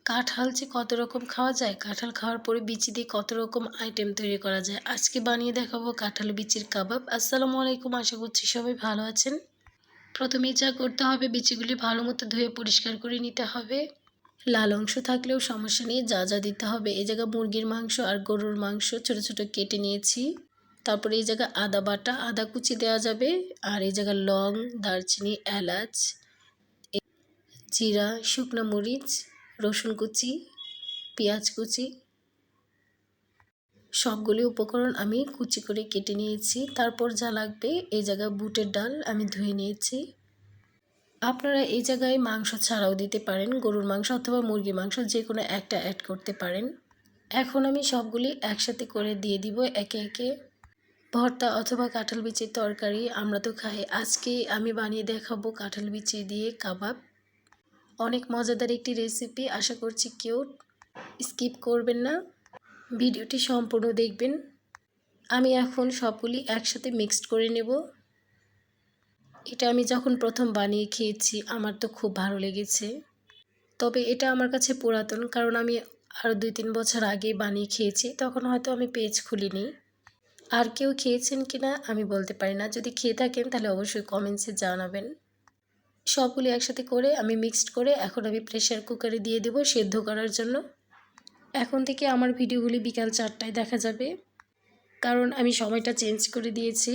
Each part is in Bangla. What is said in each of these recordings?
কাঁঠাল যে কত রকম খাওয়া যায়, কাঁঠাল খাওয়ার পরে বিচি দিয়ে কত রকম আইটেম তৈরি করা যায়। আজকে বানিয়ে দেখাবো কাঁঠাল বিচির কাবাব। আসসালামু আলাইকুম, আশা করছি সবাই ভালো আছেন। প্রথমেই যা করতে হবে, বিচিগুলি ভালো মতো ধুয়ে পরিষ্কার করে নিতে হবে। লাল অংশ থাকলেও সমস্যা নেই। যা যা দিতে হবে, এই জায়গায় মুরগির মাংস আর গরুর মাংস ছোট ছোট কেটে নিয়েছি। তারপরে এই জায়গায় আদা বাটা, আদা কুচি দেওয়া যাবে। আর এই জায়গায় লং, দারচিনি, এলাচ, জিরা, শুকনো মরিচ, রসুন কুচি, পেঁয়াজ কুচি, সবগুলি উপকরণ আমি কুচি করে কেটে নিয়েছি। তারপর যা লাগবে, এই জায়গায় বুটের ডাল আমি ধুয়ে নিয়েছি। আপনারা এই জায়গায় মাংস ছাড়াও দিতে পারেন, গরুর মাংস অথবা মুরগির মাংস যে কোনো একটা অ্যাড করতে পারেন। এখন আমি সবগুলি একসাথে করে দিয়ে দিব একে একে। ভর্তা অথবা কাঁঠাল বিচির তরকারি আমরা তো খাই, আজকে আমি বানিয়ে দেখাবো কাঁঠাল বিচি দিয়ে কাবাব। অনেক মজাদার একটি রেসিপি, আশা করছি কেউ স্কিপ করবেন না, ভিডিওটি সম্পূর্ণ দেখবেন। আমি এখন সবগুলি একসাথে মিক্সড করে নেব। এটা আমি যখন প্রথম বানিয়ে খেয়েছি আমার তো খুব ভালো লেগেছে। তবে এটা আমার কাছে পুরাতন, কারণ আমি আরও 2-3 বছর আগে বানিয়ে খেয়েছি, তখন হয়তো আমি পেজ খুলিনি। আর কেউ খেয়েছেন কিনা আমি বলতে পারি না, যদি খেয়ে থাকেন তাহলে অবশ্যই কমেন্টসে জানাবেন। সবগুলি একসাথে করে আমি মিক্সড করে এখন আমি প্রেসার কুকারে দিয়ে দেব সেদ্ধ করার জন্য। এখন থেকে আমার ভিডিওগুলি বিকাল 4টায় দেখা যাবে, কারণ আমি সময়টা চেঞ্জ করে দিয়েছি।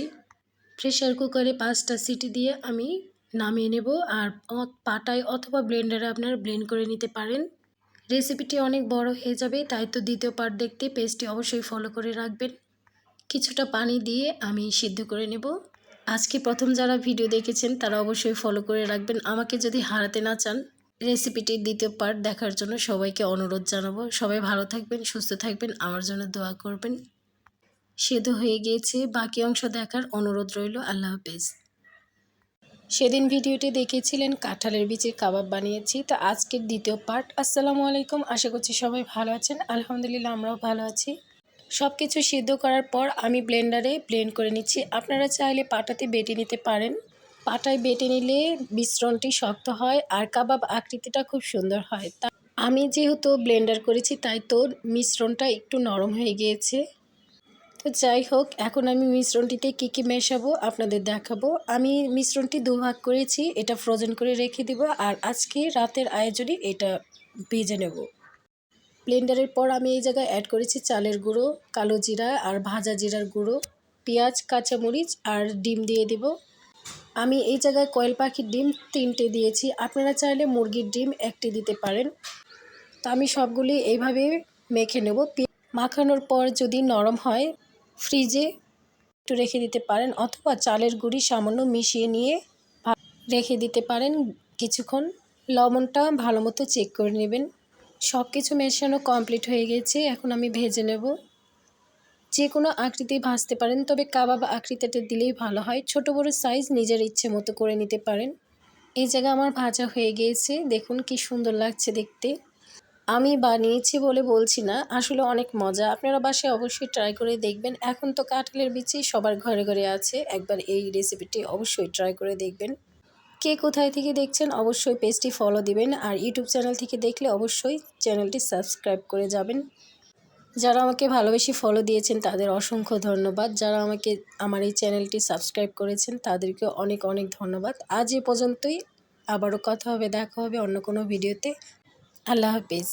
প্রেসার কুকারে 5টা সিটি দিয়ে আমি নামিয়ে নেব। আর পাটায় অথবা ব্লেন্ডারে আপনারা ব্লেন্ড করে নিতে পারেন। রেসিপিটি অনেক বড় হয়ে যাবে, তাই তো দ্বিতীয় পার্ট দেখতে পেজটি অবশ্যই ফলো করে রাখবেন। কিছুটা পানি দিয়ে আমি সিদ্ধ করে নেব। আজকে প্রথম যারা ভিডিও দেখেছেন তারা অবশ্যই ফলো করে রাখবেন। আমাকে যদি হারাতে না চান, রেসিপিটির দ্বিতীয় পার্ট দেখার জন্য সবাইকে অনুরোধ জানাবো। সবাই ভালো থাকবেন, সুস্থ থাকবেন, আমার জন্য দোয়া করবেন। সেদ্ধ হয়ে গিয়েছে, বাকি অংশ দেখার অনুরোধ রইল। আল্লাহ হাফেজ। সেদিন ভিডিওটি দেখেছিলেন কাঁঠালের বিচির কাবাব বানিয়েছি, তো আজকের দ্বিতীয় পার্ট। আসসালামু আলাইকুম, আশা করছি সবাই ভালো আছেন। আলহামদুলিল্লাহ আমরাও ভালো আছি। সব কিছু সিদ্ধ করার পর আমি ব্লেন্ডারে ব্লেন্ড করে নিচ্ছি। আপনারা চাইলে পাটাতে বেটে নিতে পারেন। পাটায় বেটে নিলে মিশ্রণটি শক্ত হয় আর কাবাব আকৃতিটা খুব সুন্দর হয়। তা আমি যেহেতু ব্লেন্ডার করেছি, তাই তো মিশ্রণটা একটু নরম হয়ে গিয়েছে। তো যাই হোক, এখন আমি মিশ্রণটিতে কী কী মেশাবো আপনাদের দেখাবো। আমি মিশ্রণটি 2 ভাগ করেছি, এটা ফ্রোজেন করে রেখে দেব। আর আজকে রাতের আয়োজনে এটা ভেজে নেব। ব্লেন্ডারের পর আমি এই জায়গায় অ্যাড করেছি চালের গুঁড়ো, কালো জিরা আর ভাজা জিরার গুঁড়ো, পেঁয়াজ, কাঁচামরিচ আর ডিম দিয়ে দেব। আমি এই জায়গায় কোয়েল পাখির ডিম 3টে দিয়েছি, আপনারা চাইলে মুরগির ডিম 1টি দিতে পারেন। তো আমি সবগুলি এইভাবে মেখে নেব। মাখানোর পর যদি নরম হয়, ফ্রিজে একটু রেখে দিতে পারেন, অথবা চালের গুঁড়ি সামান্য মিশিয়ে নিয়ে রেখে দিতে পারেন কিছুক্ষণ। লবণটা ভালো মতো চেক করে নেবেন। সব কিছু মেশানো কমপ্লিট হয়ে গেছে, এখন আমি ভেজে নেব। যে কোনো আকৃতি ভাজতে পারেন, তবে কাবাব আকৃতিটা দিলেই ভালো হয়। ছোট বড় সাইজ নিজের ইচ্ছে মতো করে নিতে পারেন। এই জায়গায় আমার ভাজা হয়ে গিয়েছে, দেখুন কি সুন্দর লাগছে দেখতে। আমি বানিয়েছি বলে বলছি না, আসলে অনেক মজা। আপনারা বাসায় অবশ্যই ট্রাই করে দেখবেন। এখন তো কাঁঠালের বিচি সবার ঘরে ঘরে আছে, একবার এই রেসিপিটি অবশ্যই ট্রাই করে দেখবেন। কে কোথায় থেকে দেখছেন অবশ্যই পেজটি ফলো দিবেন, আর ইউটিউব চ্যানেল থেকে দেখলে অবশ্যই চ্যানেলটি সাবস্ক্রাইব করে যাবেন। যারা আমাকে ভালোবেসে ফলো দিয়েছেন তাদের অসংখ্য ধন্যবাদ। যারা আমার এই চ্যানেলটি সাবস্ক্রাইব করেছেন তাদেরকে অনেক অনেক ধন্যবাদ। আজ এ পর্যন্তই, আবারও কথা হবে, দেখা হবে অন্য কোনো ভিডিওতে। আল্লাহ হাফেজ।